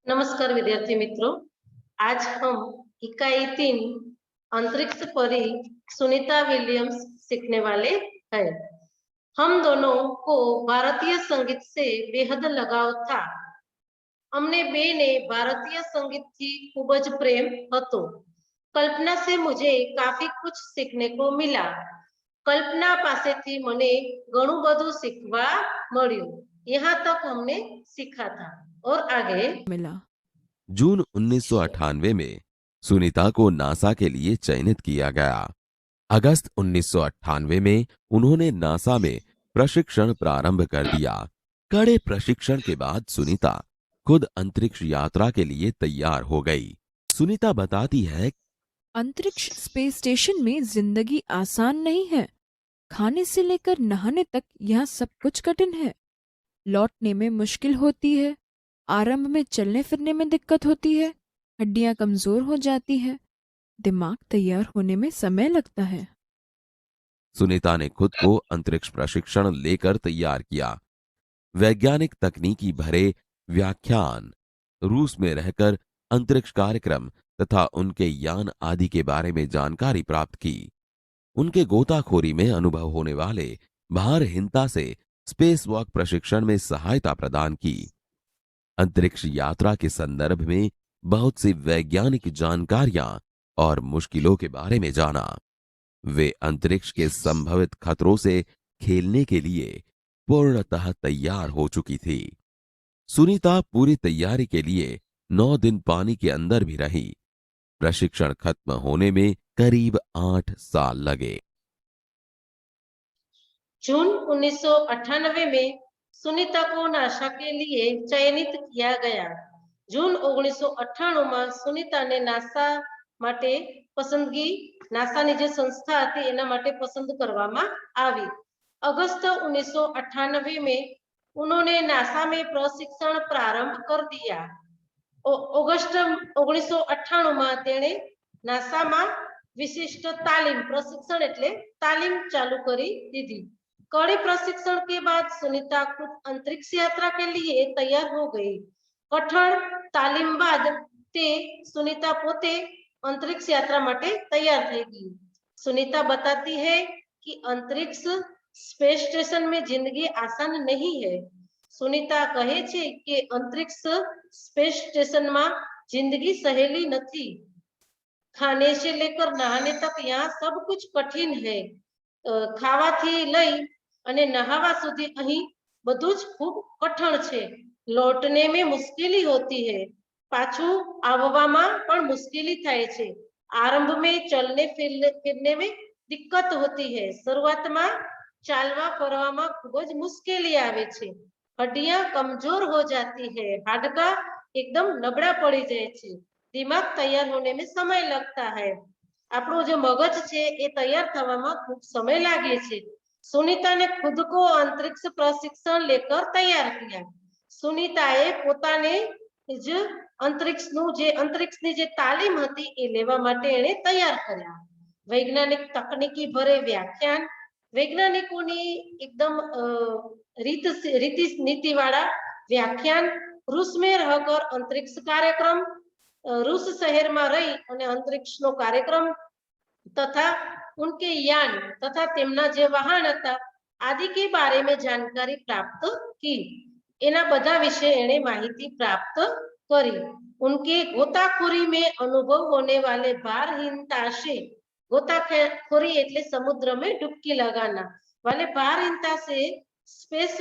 नमस्कार विद्यार्थी मित्रों। आज हम इकाई 3 अंतरिक्ष परी सुनीता विलियम्स सीखने वाले हैं। हम दोनों को भारतीय संगीत से बेहद लगाव था। हमने बेने भारतीय संगीत थी खूब ज प्रेम હતો। कल्पना से मुझे काफी कुछ सीखने को मिला। कल्पना पासेथी मने घणું બધું सीखवा મળ્યું। यहाँ तक हमने सीखा था और आगे मिला। जून 1998 में सुनीता को नासा के लिए चयनित किया गया। अगस्त 1998 में उन्होंने नासा में प्रशिक्षण प्रारंभ कर दिया। कड़े प्रशिक्षण के बाद सुनीता खुद अंतरिक्ष यात्रा के लिए तैयार हो गई। सुनीता बताती है, अंतरिक्ष स्पेस स्टेशन में जिंदगी आसान नहीं है। खाने से लेकर नहाने तक यहाँ सब कुछ कठिन है। लौटने में मुश्किल होती है। आरंभ में चलने फिरने में दिक्कत होती है। हड्डियां कमजोर हो जाती है। दिमाग तैयार होने में समय लगता है। सुनीता ने खुद को अंतरिक्ष प्रशिक्षण लेकर तैयार किया। वैज्ञानिक तकनीकी भरे व्याख्यान, रूस में रहकर अंतरिक्ष कार्यक्रम तथा उनके यान आदि के बारे में जानकारी प्राप्त की। उनके गोताखोरी में अनुभव होने वाले भारहीनता से स्पेस वॉक प्रशिक्षण में सहायता प्रदान की। अंतरिक्ष यात्रा के संदर्भ में बहुत सी वैज्ञानिक जानकारियां और मुश्किलों के बारे में जाना। वे अंतरिक्ष के संभवित खतरों से खेलने के लिए पूर्णतः तैयार हो चुकी थी। सुनीता पूरी तैयारी के लिए 9 दिन पानी के अंदर भी रही। प्रशिक्षण खत्म होने में करीब 8 साल लगे। जून 1998 में सुनीता को नासा के लिए चयनित किया गया। जून 1998 में सुनीता ने नासा माटे पसंदगी नासानी जे संस्था थी एना माटे पसंद करवामा आवी। अगस्त 1998 में उन्होंने नासा में प्रशिक्षण प्रारंभ कर दिया। ऑगस्ट 1998 में तेणे नासा में विशिष्ट तालीम प्रशिक्षण एटले तालीम चालू करी दीधी। कड़े प्रशिक्षण के बाद सुनीता खुद अंतरिक्ष यात्रा के लिए तैयार हो गई। कठोर तालीम बाद ते सुनीता पोते अंतरिक्ष यात्रा माटे तैयार થઈ ગઈ। सुनीता बताती है कि अंतरिक्ष स्पेस स्टेशन में जिंदगी आसान नहीं है। सुनीता कहे छे कि अंतरिक्ष स्पेस स्टेशन में जिंदगी सहेली नहीं। खाने से लेकर नहाने तक यहाँ सब कुछ कठिन है। खावाथी लई अने नहावा सुधी अहीं बधुं ज खूब कठिन छे। लौटने में मुश्किली होती है। पाछू आववामां पण मुश्किली थाय छे। आरंभ में चलने फिरने में दिक्कत होती है। शुरुआत में चालवा फरवामां खूब ज मुश्किली आवे छे। हड्डियां कमजोर हो जाती है। हाडका एकदम नबड़ा पड़ी जाए छे। दिमाग तैयार होने में समय लगता है। આપણું जो मगज छे ए तैयार थवामां खूब समय लागे छे। सुनीता ने खुद को अंतरिक्ष प्रशिक्षण लेकर तैयार किया। सुनीताए पोताने ज अंतरिक्षनी जे तालीम हती ए लेवा माटे एणे तैयार कर्या। वैज्ञानिक तकनीकी भरे व्याख्यान, वैज्ञानिकोनी एकदम रीति नीति वाला व्याख्यान, रूस में रहकर अंतरिक्ष कार्यक्रम, रूस शहर में रही अने अंतरिक्ष नो कार्यक्रम तथा उनके यान तथा तेमना जे वाहन हता आदि के बारे में जानकारी प्राप्त की। एना बधा विषय एणे माहिती प्राप्त करी। उनके गोताखोरी में अनुभव होने वाले भारहीनता से, गोताखोरी एटले समुद्र में डुबकी लगाना वाले भारहीनता से स्पेस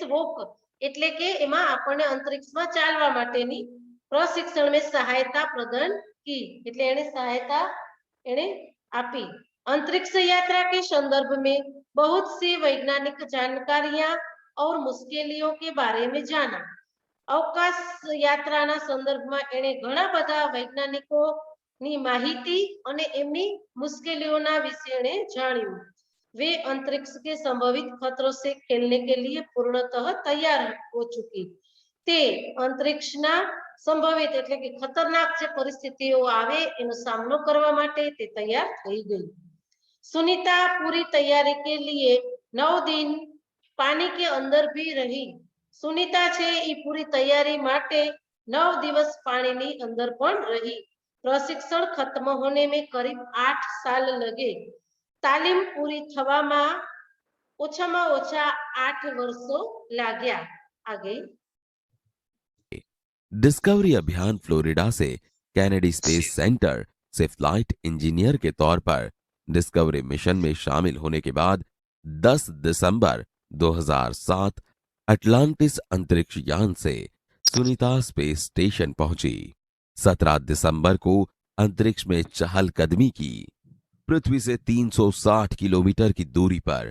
वॉक एटले के एमां आपणे अंतरिक्ष में चालवा माटेनी प्रशिक्षण में सहायता प्रदान की। एटले एणे सहायता एणे आपी। अंतरिक्ष यात्रा के संदर्भ में बहुत सी वैज्ञानिक जानकारियां और मुश्किलों के बारे में जाना। अवकाश यात्रा संदर्भ में एणे घणा बधा वैज्ञानिकोनी माहिती अने एमनी मुश्किलों विषे एणे जाण्युं। वे अंतरिक्ष के संभवित खतरों से खेलने के लिए पूर्णतः तैयार हो चुकी। ते अंतरिक्षना संभवित एटले के खतरनाक जे परिस्थितिओ आवे एनो सामनो करवा माटे ते तैयार थई गई। सुनीता पूरी तैयारी के लिए 9 दिन पानी के अंदर भी रही। સુનિતા છે એ પૂરી તૈયારી માટે 9 દિવસ પાણીની અંદર પણ રહી. प्रशिक्षण खत्म होने में करीब 8 साल लगे. तालीम पूरी थवाમાં ઓછામાં ઓછા 8 વર્ષો लाग्या. आगे डिस्कवरी अभियान फ्लोरिडा से कैनेडी स्पेस सेंटर से फ्लाइट इंजीनियर के तौर पर डिस्कवरी मिशन में शामिल होने के बाद 10 दिसंबर 2007 अटलांटिस अंतरिक्ष यान से सुनीता स्पेस स्टेशन पहुंची. 17 दिसंबर को अंतरिक्ष में चहलकदमी की. पृथ्वी से 360 किलोमीटर की दूरी पर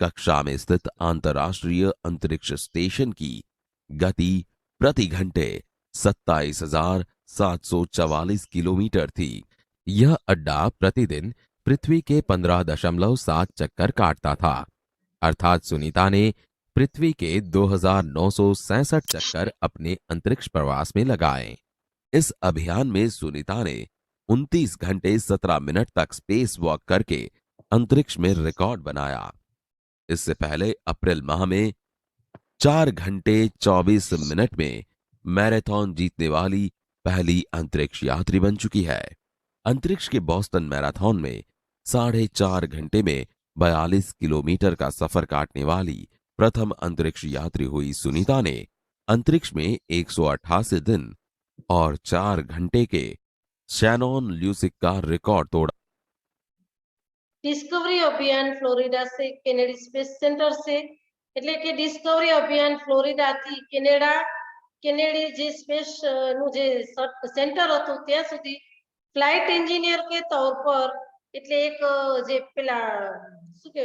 कक्षा में स्थित अंतर्राष्ट्रीय अंतरिक्ष स्टेशन की गति प्रति घंटे 27,744 किलोमीटर थी. यह अड्डा प्रतिदिन पृथ्वी के 15.7 चक्कर काटता था. अर्थात सुनीता ने पृथ्वी के 2,967 चक्कर अपने अंतरिक्ष प्रवास में लगाए. इस अभियान में सुनीता ने 29 घंटे 17 मिनट तक स्पेस वॉक करके अंतरिक्ष में रिकॉर्ड बनाया. इससे पहले अप्रैल माह में 4 घंटे 24 मिनट में मैराथन जीतने वाली पहली अंतरिक्ष यात्री बन चुकी है. अंतरिक्ष के बॉस्टन मैराथन में 4.5 घंटे में 42 किलोमीटर का सफर काटने वाली प्रथम अंतरिक्ष यात्री हुई सुनीता ने अंतरिक्ष में 188 दिन और 4 घंटे के शैनॉन ल्यूसिक का रिकॉर्ड तोड़ा. डिस्कवरी अभियान फ्लोरिडा से कैनेडी स्पेस सेंटर से એટલે કે ડિસ્કવરી અભિયાન ફ્લોરિડા થી કેનેડી જે સ્પેસ નું જે સેન્ટર હતું ત્યાં સુધી ફ્લાઇટ એન્જિનિયર કે તौर પર એટલે એક જે પેલા શું કે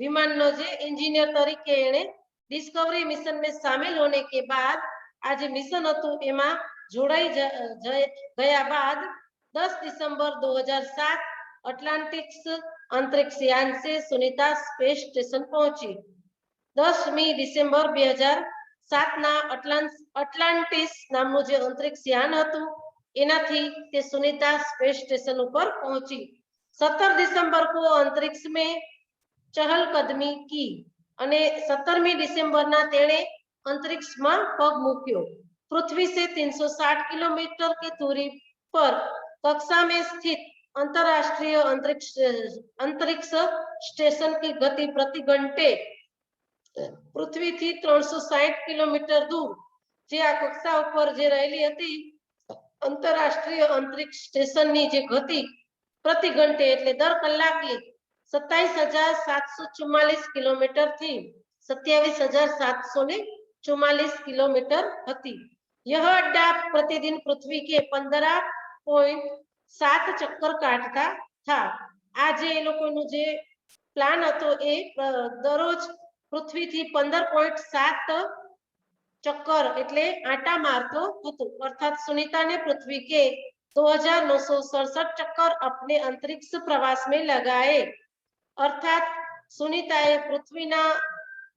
વિમાનનો જે એન્જિનિયર તરીકે એણે ડિસ્કવરી મિશન में शामिल होने के बाद આ જે મિશન હતું એમાં જોડાઈ ગયા બાદ 10 दिसंबर 2007 अटलांटिक्स अंतरिक्ष यान से सुनीता स्पेस स्टेशन पहुंची. 10મી ડિસેમ્બર 2007 ના અટલાન્ટિસ નામનું જે અંતરિક્ષ યાન હતું એનાથી તે સુનિતા સ્પેસ સ્ટેશન ઉપર પહોંચી. 17 दिसंबर को अंतरिक्ष में चहलकदमी की અને 17મી ડિસેમ્બરના તેણે અંતરિક્ષમાં પગ મૂક્યો. पृथ्वी से 360 किलोमीटर की दूरी पर कक्षा में स्थित अंतरराष्ट्रीय अंतरिक्ष स्टेशन की गति प्रति घंटे पृथ्वी थी 360 किलोमीटर दूर जे आ कक्षा पर जे रहेली हती अंतरराष्ट्रीय अंतरिक्ष स्टेशन नी जे गति प्रति घंटे एटले दर कलाके 27,744 किलोमीटर थी 27,744 किलोमीटर हती. यह अड्डा प्रतिदिन पृथ्वी के 15.7 चक्कर काटता था. आज ये लोगों जे प्लान हतो ए दररोज पृथ्वी थी 15.7 चक्कर एटले आटा मारतो हतो. अर्थात सुनीता ने पृथ्वी के 2,967 चक्कर अपने अंतरिक्ष प्रवास में लगाए. अर्थात सुनीताए पृथ्वीना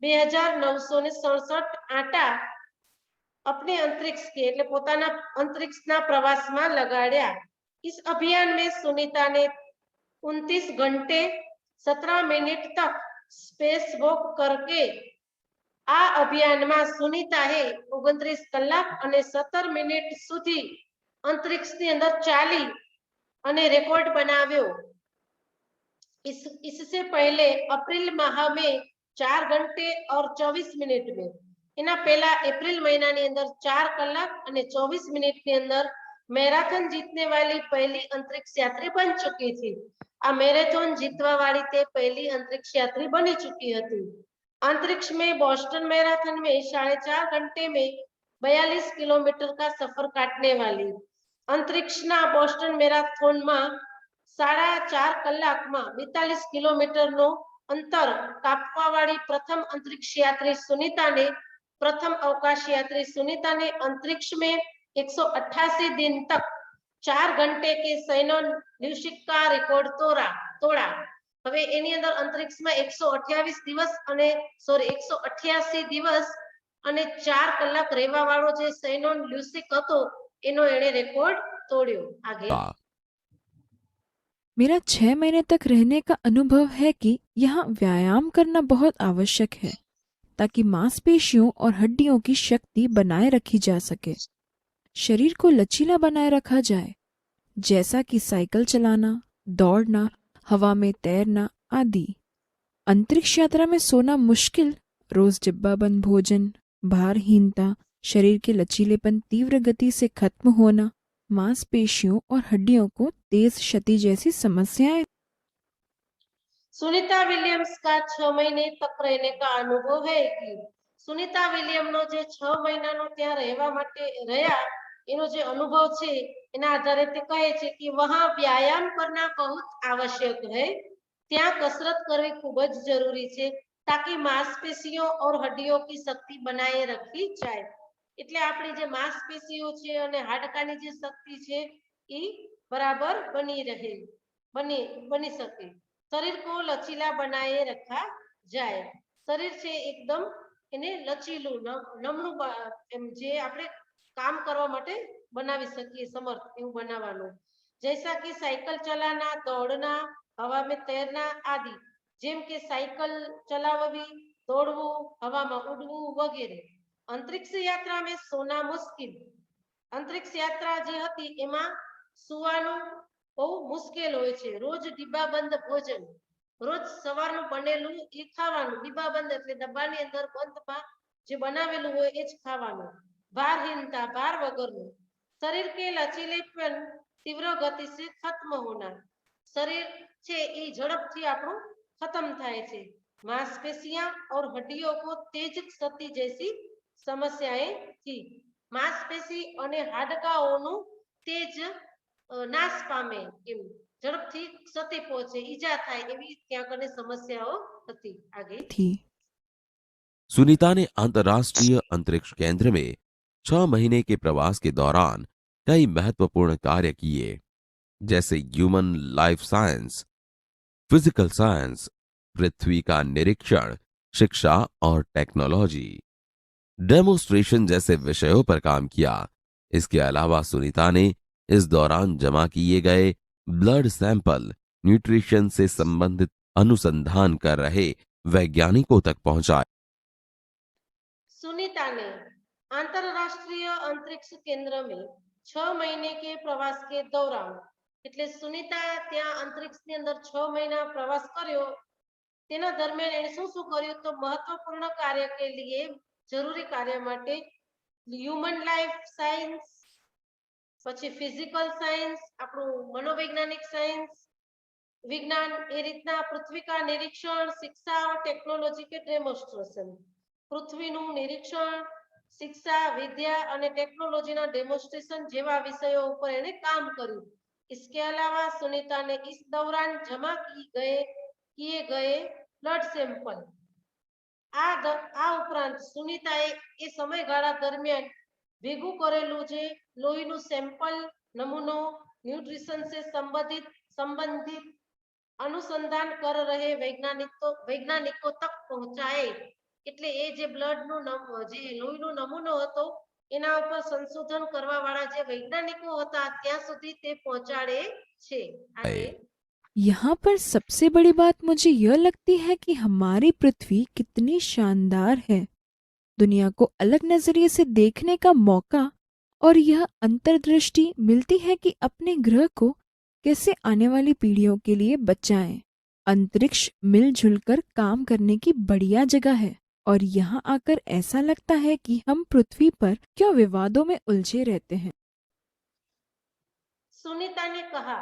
2,967 आटा अपने अंतरिक्ष के એટલે પોતાના અંતરિક્ષના પ્રવાસમાં લગાડ્યા. इस अभियान में सुनीता ने 29 घंटे 17 मिनट तक स्पेस वॉक करके आ अभियान में सुनीताए 29 कलाक અને 17 मिनिट सुधी अंतरिक्ष ની અંદર ચાલી અને રેકોર્ડ બનાવ્યો. इससे पहले अप्रैल माह में 4 घंटे और 24 मिनट में એના પહેલા એપ્રિલ મહિનાની અંદર 4 કલાક અને 24 મિનિટની અંદર मैराथन जीतने वाली पहली अंतरिक्ष यात्री बन चुकी थी. आ मैराथन जीतवा वाली ते पहली अंतरिक्ष यात्री बनी चुकी थी. अंतरिक्ष में बोस्टन मैराथन में 4.5 घंटे में 42 किलोमीटर का सफर काटने वाली अंतरिक्षना बोस्टन मैराथन में 4.5 कलाक में 42 किलोमीटर नो अंतर कापवा वाली प्रथम अंतरिक्ष यात्री सुनीता ने प्रथम अवकाश यात्री सुनीता ने अंतरिक्ष में 188 दिन तक 4 घंटे के शैनॉन ल्यूसिक का रिकॉर्ड तोड़ा. હવે એની અંદર અંતરિક્ષમાં 188 દિવસ અને 188 દિવસ અને 4 કલાક રહેવા વાળો જે શૈનોન લ્યુસિક હતો એનો એણે રેકોર્ડ તોડ્યો. આગે मेरा 6 महीने तक रहने का अनुभव है कि यहाँ व्यायाम करना बहुत आवश्यक है. ताकि मांसपेशियों और हड्डियों की शक्ति बनाए रखी जा सके। शरीर को लचीला बनाए रखा जाए, जैसा कि साइकिल चलाना, दौड़ना, हवा में तैरना आदि। अंतरिक्ष यात्रा में सोना मुश्किल, रोज डिब्बाबंद भोजन, भारहीनता, शरीर के लचीलेपन तीव्र गति से खत्म होना, मांसपेशियों और हड्डियों को तेज क्षति जैसी समस्याएं। सुनीता विलियम्स का 6 महीने तक रहने का अनुभव है कि सुनीता विलियम नो जे 6 મહિનાનો ત્યાં રહેવા માટે રહ્યા એનો જે અનુભવ છે એના આધારે તે કહે છે કે વહાં વ્યાયામ करना बहुत आवश्यक है। ત્યાં कसरत કરવી ખૂબ જ જરૂરી છે ताकि मांसपेशियों और हड्डियों की शक्ति बनाए रखी जाए। એટલે આપણી જે માંસપેશીઓ છે અને હાડકાની જે શક્તિ છે એ બરાબર બની શકે। शरीर को लचीला बनाए रखा जाए। शरीर છે એકદમ એને લચીલું નમણું એમ જે આપણે કામ કરવા માટે બનાવી શકીએ સમર્થ એવું બનાવવાનું। जैसा कि साइकिल चलाना, दौड़ना, हवा में तैरना आदि। જેમ કે સાયકલ ચલાવવી, દોડવું, હવામાં ઉડવું વગેરે। અંતરિક્ષ યાત્રા में सोना मुश्किल। अंतरिक्ष यात्रा જે હતી એમાં સુવાનું બહુ મુશ્કેલ હોય છે। રોજ ડિબ્બાબંધ ભોજન, રોજ સવારનું બનેલું એ ખાવાનું, ડિબ્બાબંધ એટલે ડબ્બાની અંદર બંધમાં જે બનાવેલું હોય એ જ ખાવાનું। ભારહીનતા, ભાર વગરનું। शरीर के लचीलेपन तीव्र गति से खत्म होना। शरीर છે એ ઝડપથી આપણું खत्म થાય છે। मांसपेशियां और हड्डियों को तेज क्षति जैसी समस्याएं थी। मांसपेशी અને હાડકાઓનું તેજ નાશ પામે એમ ઝડપથી ક્ષતિ પહોંચે, ઈજા થાય એવી ત્યાં કને સમસ્યાઓ હતી। આગે थी। सुनीता ने अंतर्राष्ट्रीय अंतरिक्ष केंद्र में 6 महीने के प्रवास के दौरान कई महत्वपूर्ण कार्य किए, जैसे human life science, physical science, पृथ्वी का निरीक्षण, शिक्षा और टेक्नोलॉजी, डेमोन्स्ट्रेशन जैसे विषयों पर काम किया। इसके अलावा सुनीता ने इस दौरान जमा किए गए ब्लड सैंपल न्यूट्रिशन से संबंधित अनुसंधान कर रहे वैज्ञानिकों तक पहुंचाए। सुनीता ने अंतरराष्ट्रीय अंतरिक्ष केंद्र में 6 महीने के प्रवास के दौरान એટલે સુનીતા ત્યાં અંતરિક્ષની અંદર 6 મહિના પ્રવાસ કર્યો તેના દરમિયાન એને શું શું કર્યું તો મહત્વપૂર્ણ કાર્ય કે लिए જરૂરી કાર્ય માટે હ્યુમન લાઈફ સાયન્સ, પછી ફિઝિકલ સાયન્સ, આપણું મનોવૈજ્ઞાનિક સાયન્સ, વિજ્ઞાન એ રીતના પૃથ્વી કા નિરીક્ષણ, શિક્ષા और टेक्नोलॉजी के डेमोन्स्ट्रेशन। પૃથ્વીનું નિરીક્ષણ, શિક્ષા, વિદ્યા અને ટેકનોલોજીના ડેમોન્સ્ટ્રેશન જેવા વિષયો ઉપર એણે કામ કર્યું। इसके अलावा सुनीता ने इस दौरान जमा किए गए ब्लड सैंपल आ उपरांत सुनीताए એ સમયગાળા દરમિયાન ભેગું કરેલું જે લોહીનું સેમ્પલ નમૂનો ન્यूट्रिशन से संबंधित अनुसंधान कर रहे वैज्ञानिकों तक पहुंचाए। એટલે એ જે બ્લડનું જે લોહીનો નમૂનો હતો એના ઉપર સંશોધન કરવા વાળા જે વૈજ્ઞાનિકો હતા ત્યાં સુધી તે પહોંચાડે છે। આગે यहाँ पर सबसे बड़ी बात मुझे यह लगती है कि हमारी पृथ्वी कितनी शानदार है। दुनिया को अलग नजरिए से देखने का मौका और यह अंतर्दृष्टि मिलती है कि अपने ग्रह को कैसे आने वाली पीढ़ियों के लिए बचाएं। अंतरिक्ष मिलजुल कर काम करने की बढ़िया जगह है और यहाँ आकर ऐसा लगता है कि हम पृथ्वी पर क्यों विवादों में उलझे रहते हैं। सुनीता ने कहा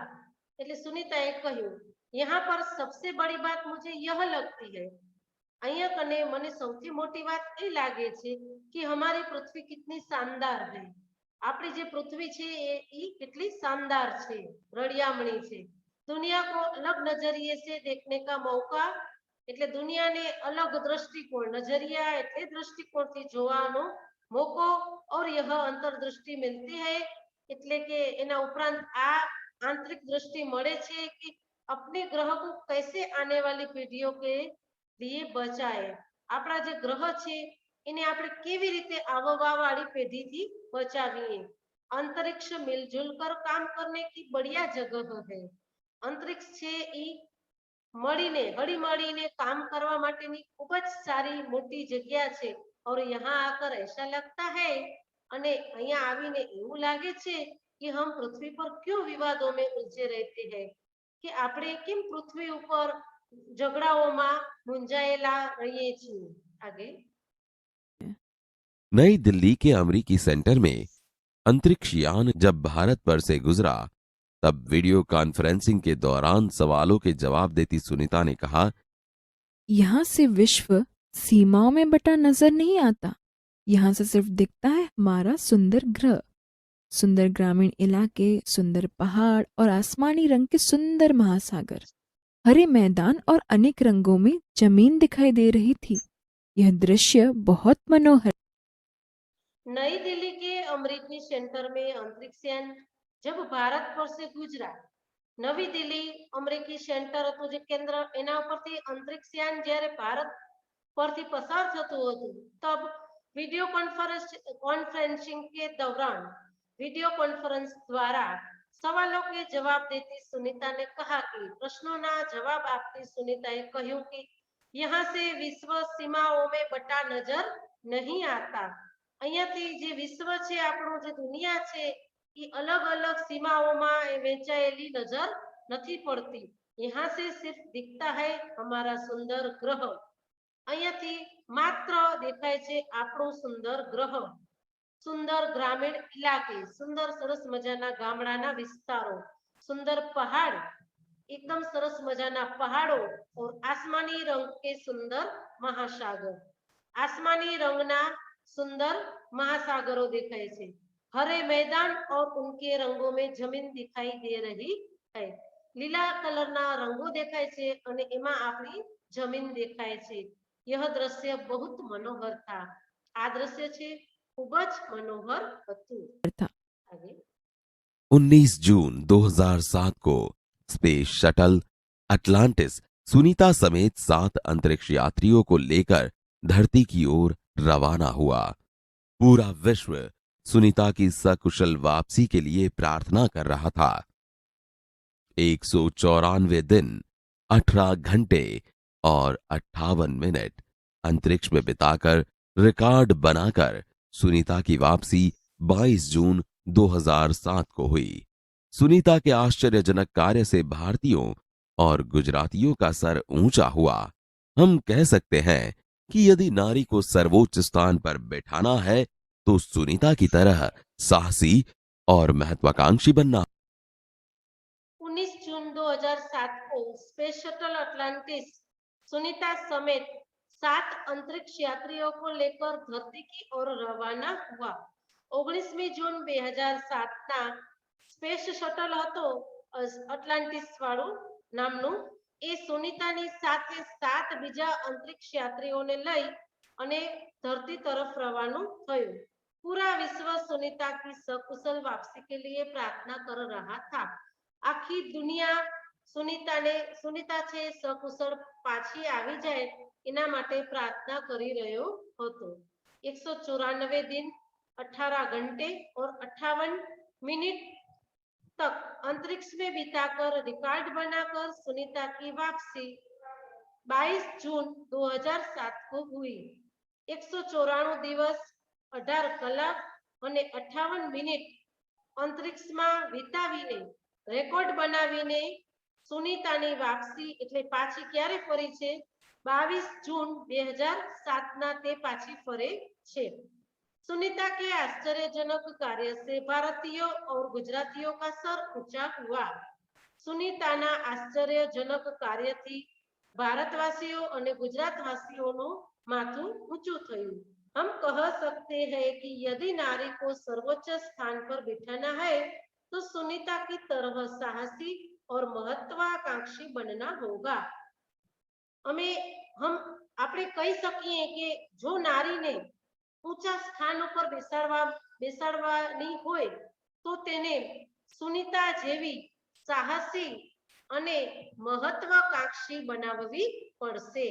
એટલે સુनीताए કહ્યું यहाँ पर सबसे बड़ी बात मुझे यह लगती है, અહીંયા કને મને સૌથી મોટી વાત એ લાગે છે કે हमारी पृथ्वी कितनी शानदार है। આપણી જે પૃથ્વી છે એ કેટલી શાનદાર છે, રળિયામણી છે। दुनिया को अलग नजरिए से देखने का मौका એટલે દુનિયાને અલગ દ્રષ્ટિકોણ, નજરિયા એટલે દ્રષ્ટિકોણથી જોવાનો મોકો और यह अंतर्दृष्टि मिलती है એટલે કે એના ઉપરાંત આ आंतरिक दृष्टि મળે છે कि अपने ग्रह को कैसे आने वाली पीढ़ियों के लिए बचाए। આપણા જે ગ્રહ છે એને આપણે કેવી રીતે આવવા વાળી પેઢીથી બચાવીએ। अंतरिक्ष मिलजुल कर काम करने की बढ़िया जगह है। अंतरिक्ष છે એ મળીને હળીમળીને કામ કરવા માટેની ખૂબ જ સારી મોટી જગ્યા છે और यहाँ आकर ऐसा लगता है અને અહીંયા આવીને એવું લાગે છે કે हम पृथ्वी पर क्यों विवादों में उलझे रहते हैं कि આપણે કેમ પૃથ્વી ઉપર ઝઘડાઓમાં મૂંઝાયેલા રહીએ છીએ आगे नई दिल्ली के अमरीकी सेंटर में अंतरिक्ष यान जब भारत पर से गुजरा तब वीडियो कॉन्फ्रेंसिंग के दौरान सवालों के जवाब देती सुनीता ने कहा, यहाँ से विश्व सीमाओं में बटा नजर नहीं आता। यहाँ से सिर्फ दिखता है हमारा सुंदर ग्रह, सुंदर ग्रामीण इलाके, सुंदर पहाड़ और आसमानी रंग के सुंदर महासागर, हरे मैदान और अनेक रंगों में जमीन दिखाई दे रही थी। यह दृश्य बहुत मनोहर। नई दिल्ली के अमरीकी सेंटर में अंतरिक्ष यान जब भारत पर से गुजरा नवी दिल्ली अमरीकी सेंटर હતું જે કેન્દ્ર એના ઉપરથી અંતરિક્ષ यान જ્યારે ભારત પરથી પસાર થતું હતું તબ वीडियो कॉन्फ्रेंसिंग के दौरान वीडियो कॉन्फ्रेंस द्वारा सवालों के जवाब देती सुनीता ने कहा कि प्रश्नों ना जवाब आपती सुनीताए કહ્યું कि यहाँ से विश्व सीमाओं में बटा नजर नहीं आता અહીંયાથી જે વિશ્વ છે આપણું જે દુનિયા છે એ अलग अलग सीमाओं वेचाયેલી नजर નથી પડતી यहाँ से सिर्फ दिखता है हमारा सुंदर ग्रह અહીંયાથી માત્ર દેખાય છે આપણું સુંદર ગ્રહ સુંદર ગ્રામીણ ઇલાકે સુંદર સરસ મજાના ગામડાના વિસ્તારો સુંદર પહાડ एकदम सरस मजाना पहाड़ों और आसमानी रंग के सुंदर महासागर आसमानी रंगना सुंदर महासागरों दिखाई छे हरे मैदान और उनके रंगों में जमीन दिखाई दे रही है लीला कलरना रंगों देखाय छे अने एमां आपणी जमीन देखाय छे यह दृश्य बहुत मनोहर था आ दृश्य छे खूब ज मनोहर हतुं आगे 19 जून 2007 को स्पेस शटल अटलांटिस सुनीता समेत 7 अंतरिक्ष यात्रियों को लेकर धरती की ओर रवाना हुआ। पूरा विश्व सुनीता की सकुशल वापसी के लिए प्रार्थना कर रहा था। 194 दिन 18 घंटे और 58 मिनट अंतरिक्ष में बिताकर रिकॉर्ड बनाकर सुनीता की वापसी 22 जून 2007 को हुई। सुनीता के आश्चर्यजनक कार्य से भारतीयों और गुजरातियों का सर ऊंचा हुआ। हम कह सकते हैं कि यदि नारी को सर्वोच्च स्थान पर बैठाना है तो सुनीता की तरह साहसी और महत्वाकांक्षी बनना। 19 जून 2007 को स्पेस शटल अटलांटिस सुनीता समेत 7 अंतरिक्ष यात्रियों को लेकर धरती की ओर रवाना हुआ 19 जून 2007 ना स्पेस शटल હતો અટલાન્ટિસ વાળું નામનું એ સુનીતાની સાથે 7 બીજા અંતરિક્ષ યાત્રીઓને લઈ અને ધરતી તરફ રવાનું થયું पूरा विश्व सुनीता की सकुशल वापसी के लिए प्रार्थना कर रहा था आखी दुनिया सुनीता छे सकुशल पाછી આવી જાય એના માટે प्रार्थना કરી રહ્યો હતો 194 दिन 18 घंटे और 58 मिनट तक अंतरिक्ष में बिताकर रिकॉर्ड बनाकर सुनीता की वापसी 22 जून 2007 को हुई 194 दिवस 18 કલાક અને 58 મિનિટ અંતરિક્ષમાં વિતાવીને રેકોર્ડ બનાવીને સુનીતાની વાપસી એટલે પાછી ક્યારે ફરી છે 22 जून 2007 ના તે પાછી ફરે છે सुनीता के आश्चर्यजनक कार्य से भारतीयों और गुजरातियों का सर ऊंचा हुआ सुनीताना आश्चर्यजनक कार्य थी भारतवासियों और गुजरातवासियों माथुं ऊंचું થયું हम कह सकते हैं कि यदि नारी को सर्वोच्च स्थान पर बिठाना है तो सुनीता की तरह साहसी और महत्वाकांक्षी बनना होगा हम આપણે કહી શકીએ કે જો નારીને ઊંચા સ્થાન ઉપર બેસાડવાની હોય તો તેને સુનીતા જેવી સાહસી અને મહત્વાકાંક્ષી બનાવવી પડશે